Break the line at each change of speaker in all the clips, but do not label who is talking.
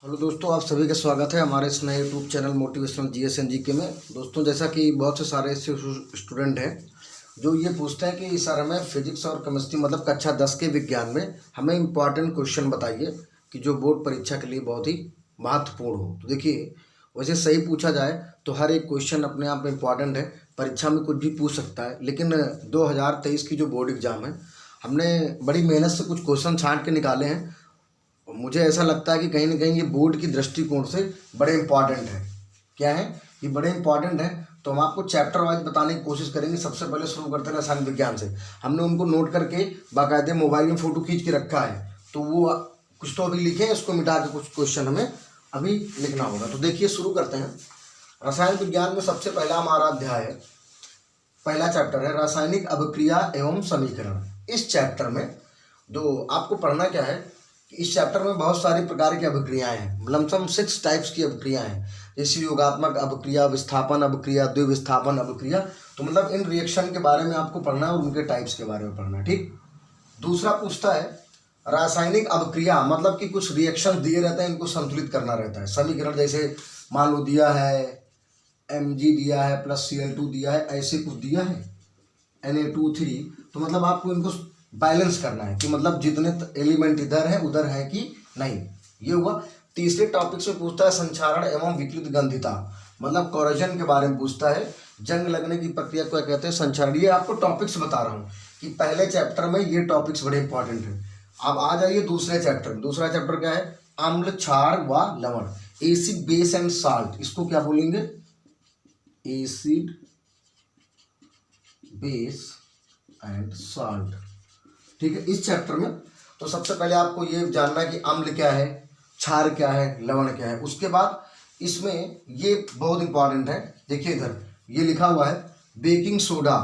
Hello दोस्तों, आप सभी का स्वागत है हमारे इस नए YouTube channel motivational GS and GK में। दोस्तों, जैसा कि बहुत से सारे ऐसे स्टूडेंट हैं जो ये पूछते हैं कि सर हमें फिजिक्स और केमिस्ट्री मतलब कक्षा 10 के विज्ञान में हमें इम्पॉर्टेंट क्वेश्चन बताइए कि जो बोर्ड परीक्षा के लिए बहुत ही महत्वपूर्ण हो। तो देखिए, वैसे सही पूछा जाए तो हर एक क्वेश्चन अपने आप में इम्पॉर्टेंट है, परीक्षा में कुछ भी पूछ सकता है। लेकिन 2023 की जो बोर्ड एग्ज़ाम है, हमने बड़ी मेहनत से कुछ क्वेश्चन छांट के निकाले हैं। मुझे ऐसा लगता है कि कहीं ना कहीं ये बोर्ड की दृष्टिकोण से बड़े इंपॉर्टेंट है। क्या है ये? बड़े इंपॉर्टेंट है। तो हम आपको चैप्टर वाइज बताने की कोशिश करेंगे। सबसे पहले शुरू करते हैं रसायन विज्ञान से। हमने उनको नोट करके बाकायदे मोबाइल में फ़ोटो खींच के रखा है, तो वो कुछ तो अभी लिखे, इसको मिटा के कुछ क्वेश्चन हमें अभी लिखना होगा। तो देखिए, शुरू करते हैं। रसायन विज्ञान में सबसे पहला हमारा अध्याय है, पहला चैप्टर है रासायनिक अभिक्रिया एवं समीकरण। इस चैप्टर में जो आपको पढ़ना क्या है, इस चैप्टर में बहुत सारी प्रकार की अभिक्रियाएं हैं। लमसम 6 टाइप्स की अभिक्रियाएं हैं, जैसे योगात्मक अभिक्रिया, विस्थापन अभिक्रिया, द्विविस्थापन अभिक्रिया। तो मतलब इन रिएक्शन के बारे में आपको पढ़ना है और उनके टाइप्स के बारे में पढ़ना है। ठीक। दूसरा पूछता है रासायनिक अभिक्रिया, मतलब कि कुछ रिएक्शन दिए रहते हैं, इनको संतुलित करना रहता है। समीकरण जैसे मान लो दिया है Mg दिया है प्लस Cl2 दिया है, ऐसे कुछ दिया है Na2 3, तो मतलब आपको इनको बैलेंस करना है कि मतलब जितने एलिमेंट इधर है उधर है कि नहीं। ये हुआ। तीसरे टॉपिक से पूछता है संक्षारण एवं विकृत गंधिता, मतलब कोरोजन के बारे में पूछता है। जंग लगने की प्रक्रिया को कहते हैं संक्षारण। ये आपको टॉपिक्स बता रहा हूँ कि पहले चैप्टर में ये टॉपिक्स बड़े इंपॉर्टेंट हैं। अब आ जाइए दूसरे चैप्टर में। दूसरा चैप्टर क्या है? अम्ल, क्षार व लवण, एसिड, बेस एंड साल्ट। इसको क्या बोलेंगे? Acid, base and salt. ठीक है। इस चैप्टर में तो सबसे पहले आपको ये जानना है कि अम्ल क्या है, क्षार क्या है, लवण क्या है। उसके बाद इसमें ये बहुत इंपॉर्टेंट है, देखिए इधर ये लिखा हुआ है बेकिंग सोडा,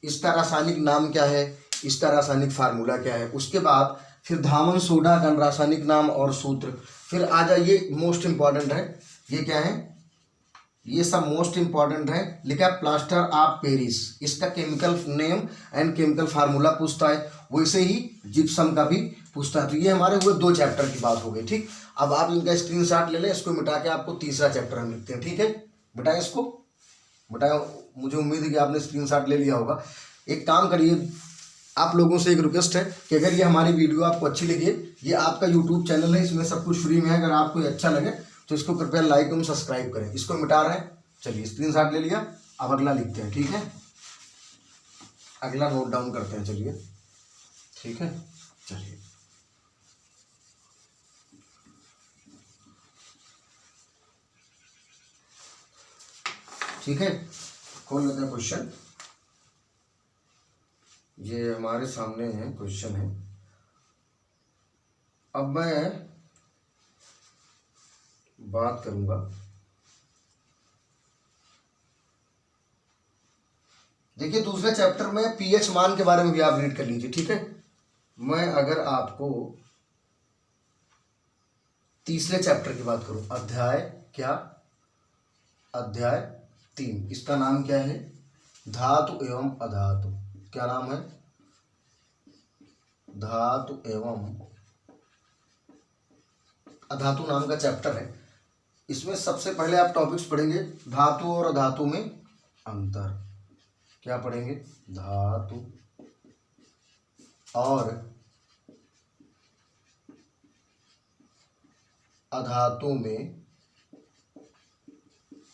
इसका रासायनिक नाम क्या है, इसका रासायनिक फार्मूला क्या है। उसके बाद फिर धामन सोडा का रासायनिक नाम और सूत्र। फिर आ जाइए, मोस्ट इंपॉर्टेंट है, ये क्या है, ये सब मोस्ट इंपॉर्टेंट है। लिखा है प्लास्टर ऑफ पेरिस, इसका chemical name and chemical formula पूछता है। वैसे ही जिप्सम का भी पूछता है। तो ये हमारे हुए 2 चैप्टर की बात हो गई। ठीक। अब आप इनका स्क्रीनशॉट ले लें, इसको मिटा के आपको तीसरा चैप्टर हम लिखते हैं। ठीक है, बताएं इसको, बताएं। मुझे उम्मीद है कि आपने स्क्रीनशॉट ले लिया होगा। एक काम करिए, आप लोगों से एक रिक्वेस्ट है कि अगर ये हमारी वीडियो आपको अच्छी लगे, ये आपका यूट्यूब चैनल है, इसमें सब कुछ फ्री में है। अगर आपको अच्छा लगे तो इसको कृपया लाइक एवं सब्सक्राइब करें। इसको मिटा रहे हैं। चलिए, स्क्रीनशॉट ले लिया। अब अगला लिखते हैं। ठीक है, अगला नोट डाउन करते हैं। चलिए, ठीक है, चलिए। ठीक है, खोल लेते हैं क्वेश्चन। ये हमारे सामने है, क्वेश्चन है। अब मैं बात करूंगा, देखिए दूसरे चैप्टर में पीएच मान के बारे में भी आप रीड कर लीजिए। ठीक है, मैं अगर आपको तीसरे चैप्टर की बात करूं, अध्याय क्या, अध्याय 3, इसका नाम क्या है? धातु एवं अधातु। क्या नाम है? धातु एवं अधातु नाम का चैप्टर है। इसमें सबसे पहले आप टॉपिक्स पढ़ेंगे धातु और अधातु में अंतर। क्या पढ़ेंगे? धातु और अधातु में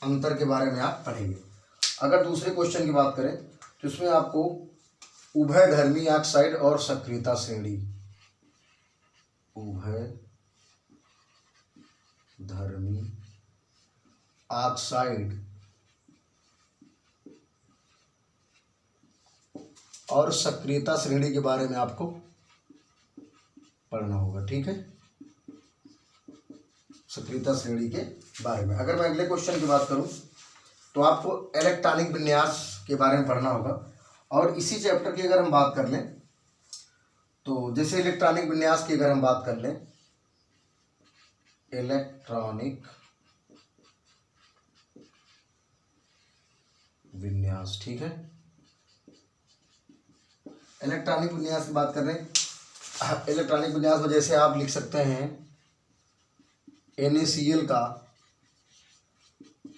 अंतर के बारे में आप पढ़ेंगे। अगर दूसरे क्वेश्चन की बात करें तो इसमें आपको उभयधर्मी ऑक्साइड और सक्रियता श्रेणी, उभयधर्मी ऑक्साइड और सक्रियता श्रेणी के बारे में आपको पढ़ना होगा। ठीक है, सक्रियता श्रेणी के बारे में। अगर मैं अगले क्वेश्चन की बात करूं तो आपको इलेक्ट्रॉनिक विन्यास के बारे में पढ़ना होगा। और इसी चैप्टर की अगर हम बात कर लें तो जैसे इलेक्ट्रॉनिक विन्यास की अगर हम बात कर लें, इलेक्ट्रॉनिक विन्यास। ठीक है, इलेक्ट्रॉनिक विन्यास की बात कर रहे हैं। इलेक्ट्रॉनिक विन्यास में जैसे आप लिख सकते हैं NaCl का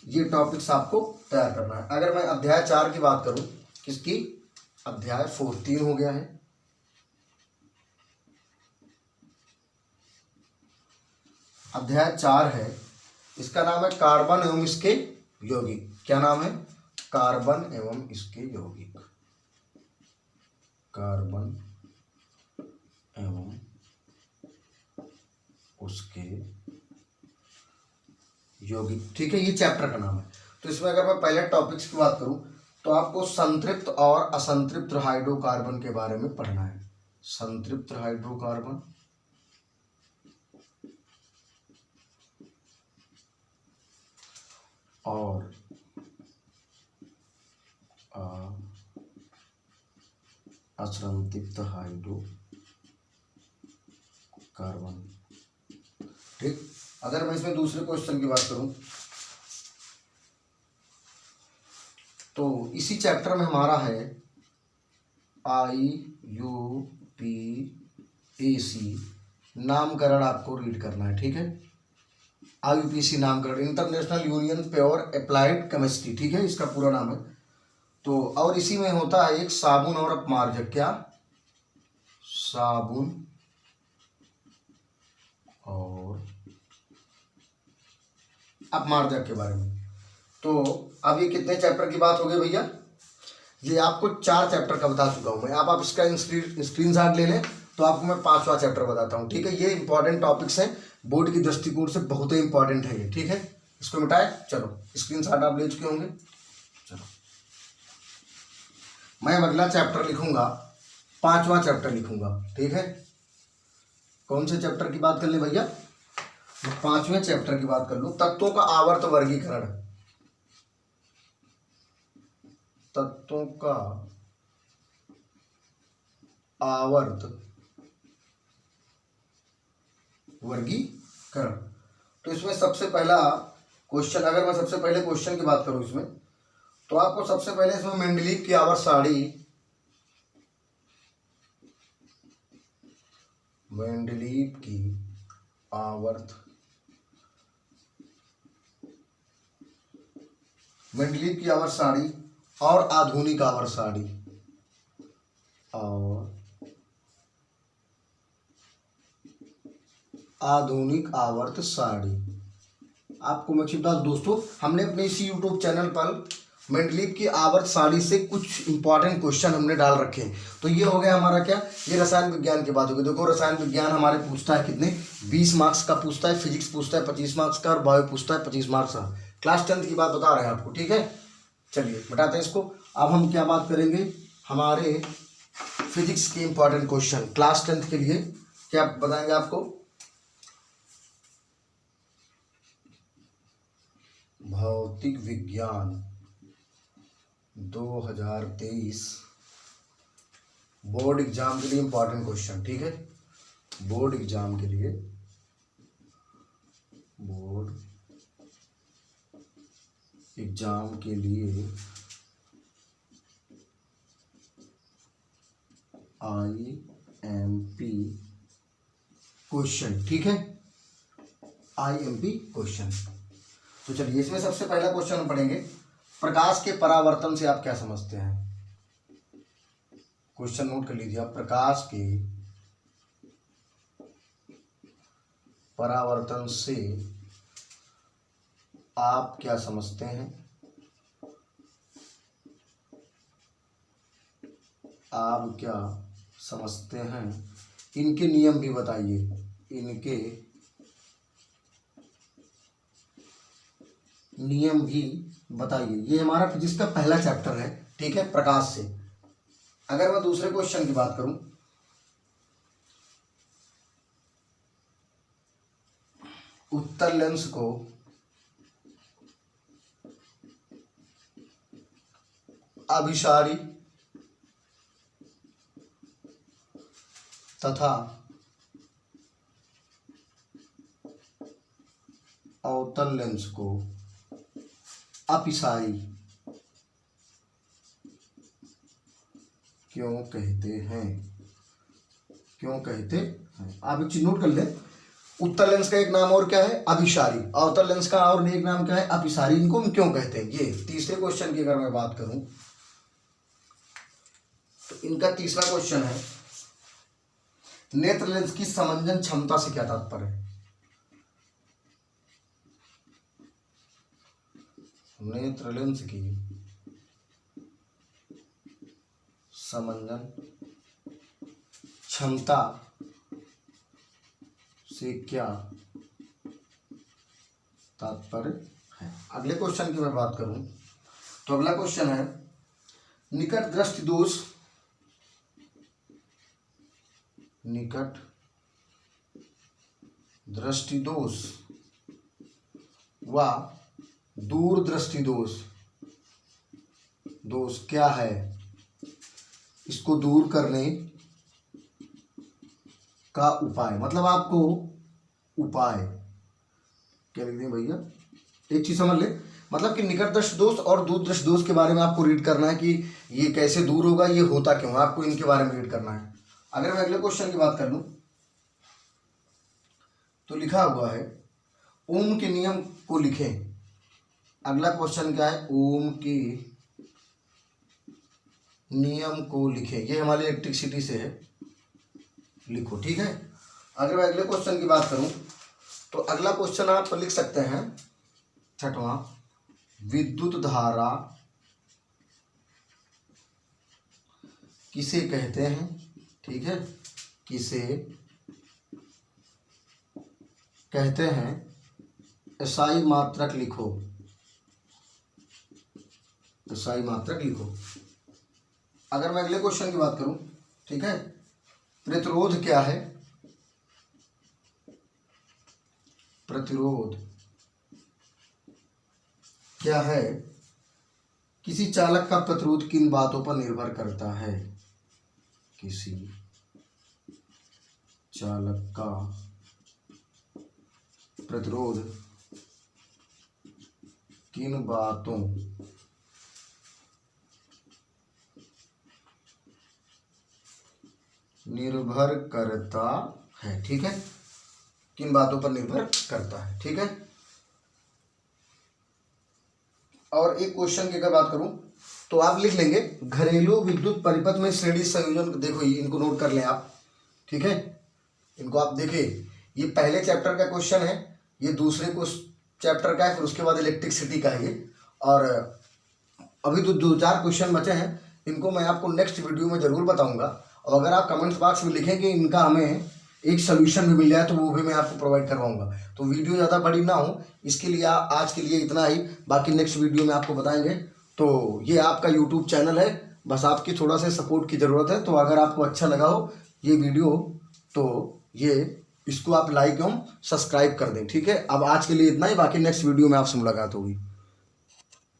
ये टॉपिक्स आपको तैयार करना है। अगर मैं अध्याय 4 की बात करूं, किसकी, अध्याय 4 हो गया है। अध्याय 4 है, इसका नाम है कार्बन एवं इसके यौगिक। क्या नाम है, कार्बन एवं इसके यौगिक। कार्बन एवं उसके यौगिक, ठीक है, ये चैप्टर का नाम है। तो इसमें अगर मैं पहले टॉपिक्स की बात करूं तो आपको संतृप्त और असंतृप्त हाइड्रोकार्बन के बारे में पढ़ना है। संतृप्त हाइड्रोकार्बन और असंतृप्त हाइड्रोकार्बन, ठीक। अगर मैं इसमें दूसरे क्वेश्चन की बात करूं तो इसी चैप्टर में हमारा है IUPAC नामकरण आपको रीड करना है, ठीक है। IUPAC नामकरण, international union pure applied chemistry, ठीक है, इसका पूरा नाम है। तो और इसी में होता है एक साबुन और अपमार्जक। क्या, साबुन और अपमार्जक के बारे में। तो अब ये कितने चैप्टर की बात हो गई भैया, ये आपको 4 चैप्टर का बता चुका हूं मैं। आप इसका स्क्रीनशॉट ले लें तो आपको मैं 5वां चैप्टर बताता हूं, ठीक है। ये इंपॉर्टेंट टॉपिक्स हैं, बोर्ड की दृष्टिकोण से बहुत ही इंपॉर्टेंट है ये, ठीक है। इसको मिटाए, चलो स्क्रीनशॉट आप ले चुके होंगे। चलो मैं अगला चैप्टर लिखूंगा, 5वां चैप्टर लिखूंगा, ठीक है। कौन से चैप्टर की बात कर ले भैया, 5वें चैप्टर की बात कर लो, तत्वों का आवर्त वर्गीकरण। तत्वों का आवर्त वर्गीकरण। तो इसमें सबसे पहला क्वेश्चन, अगर मैं सबसे पहले क्वेश्चन की बात करूं इसमें, तो आपको सबसे पहले इसमें मेंडलीव की आवर्त सारणी, मेंडलीव की आवर्त, मेंडलीव की आवर्त सारणी और आधुनिक आवर्त सारणी, और आधुनिक आवर्त सारणी। आपको मैं बता दूं दोस्तों, हमने अपने इसी यूट्यूब चैनल पर मेंडलीव की आवर्त सारणी से कुछ इंपॉर्टेंट क्वेश्चन हमने डाल रखे हैं। तो ये हो गया हमारा क्या, ये रसायन विज्ञान की बात होगी। देखो रसायन विज्ञान हमारे पूछता है कितने, 20 मार्क्स का पूछता है, फिजिक्स पूछता है 25 मार्क्स का, और बायो पूछता है 25 मार्क्स का। क्लास 10th की बात बता रहे हैं आपको, ठीक है। चलिए बताते हैं इसको। अब हम क्या बात करेंगे, हमारे फिजिक्स के इंपॉर्टेंट क्वेश्चन क्लास 10th के लिए क्या बताएंगे आपको। भौतिक विज्ञान 2023 बोर्ड एग्जाम के लिए इंपॉर्टेंट क्वेश्चन, ठीक है। बोर्ड एग्जाम के लिए, बोर्ड एग्जाम के लिए IMP क्वेश्चन, ठीक है, IMP क्वेश्चन। तो चलिए इसमें सबसे पहला क्वेश्चन हम पढ़ेंगे, प्रकाश के परावर्तन से आप क्या समझते हैं। क्वेश्चन नोट कर लीजिए आप, प्रकाश के परावर्तन से आप क्या समझते हैं। आप क्या समझते हैं, इनके नियम भी बताइए, इनके नियम भी बताइए। ये हमारा फिजिक्स का पहला चैप्टर है, ठीक है, प्रकाश से। अगर मैं दूसरे क्वेश्चन की बात करूं, उत्तल लेंस को अभिसारी तथा अवतल लेंस को अपिसारी क्यों कहते हैं, क्यों कहते हैं। आप एक चीज नोट कर ले, उत्तल लेंस का एक नाम और क्या है? अभिसारी। अवतल लेंस का और एक नाम क्या है? अपसारी। इनको हम क्यों कहते हैं? ये तीसरे क्वेश्चन की अगर मैं बात करूं तो इनका तीसरा क्वेश्चन है, नेत्र लेंस की समंजन क्षमता से क्या तात्पर्य है? नेत्र लेंस की समंजन क्षमता से क्या तात्पर्य है? अगले क्वेश्चन की मैं बात करूं तो अगला क्वेश्चन है, निकट दृष्टि दोष, निकट दृष्टि दोष व दूर दृष्टि दोष क्या है? इसको दूर करने का उपाय, मतलब आपको उपाय क्या लिख दें भैया, एक चीज समझ ले, मतलब कि निकट दृष्टि दोष और दूर दृष्टि दोष के बारे में आपको रीड करना है कि ये कैसे दूर होगा, ये होता क्यों है, आपको इनके बारे में रीड करना है। अगर मैं अगले क्वेश्चन की बात कर लूं तो लिखा हुआ है, ओम के नियम को लिखें। अगला क्वेश्चन क्या है? ओम के नियम को लिखें। ये हमारी इलेक्ट्रिसिटी से है, लिखो, ठीक है। अगर मैं अगले क्वेश्चन की बात करूं तो अगला क्वेश्चन आप लिख सकते हैं, छठवां, विद्युत धारा किसे कहते हैं? ठीक है, किसे कहते हैं? एसआई मात्रक लिखो, एसआई मात्रक लिखो। अगर मैं अगले क्वेश्चन की बात करूं, ठीक है, प्रतिरोध क्या है? प्रतिरोध क्या है? किसी चालक का प्रतिरोध किन बातों पर निर्भर करता है? किसी चालक का प्रतिरोध किन बातों निर्भर करता है? ठीक है, किन बातों पर निर्भर करता है, ठीक है। और एक क्वेश्चन की अगर बात करूं तो आप लिख लेंगे, घरेलू विद्युत परिपथ में श्रेणी संयोजन, देखो ये इनको नोट कर लें आप, ठीक है, इनको आप देखिए, ये पहले चैप्टर का क्वेश्चन है, ये दूसरे को चैप्टर का है, फिर उसके बाद इलेक्ट्रिसिटी का है ये, और अभी तो 2-4 क्वेश्चन बचे हैं, इनको मैं आपको नेक्स्ट वीडियो में जरूर बताऊंगा। और अगर आप कमेंट्स बॉक्स में लिखें कि इनका हमें एक सोल्यूशन भी मिल जाए तो वो भी मैं आपको प्रोवाइड करवाऊंगा। तो वीडियो ज़्यादा बड़ी ना हो, इसके लिए आज के लिए इतना ही, बाकी नेक्स्ट वीडियो में आपको बताएंगे। तो ये आपका यूट्यूब चैनल है, बस आपकी थोड़ा सा सपोर्ट की ज़रूरत है। तो अगर आपको अच्छा लगा हो ये वीडियो तो ये इसको आप लाइक एवं सब्सक्राइब कर दें, ठीक है। अब आज के लिए इतना ही, बाकी नेक्स्ट वीडियो में आपसे मुलाकात होगी।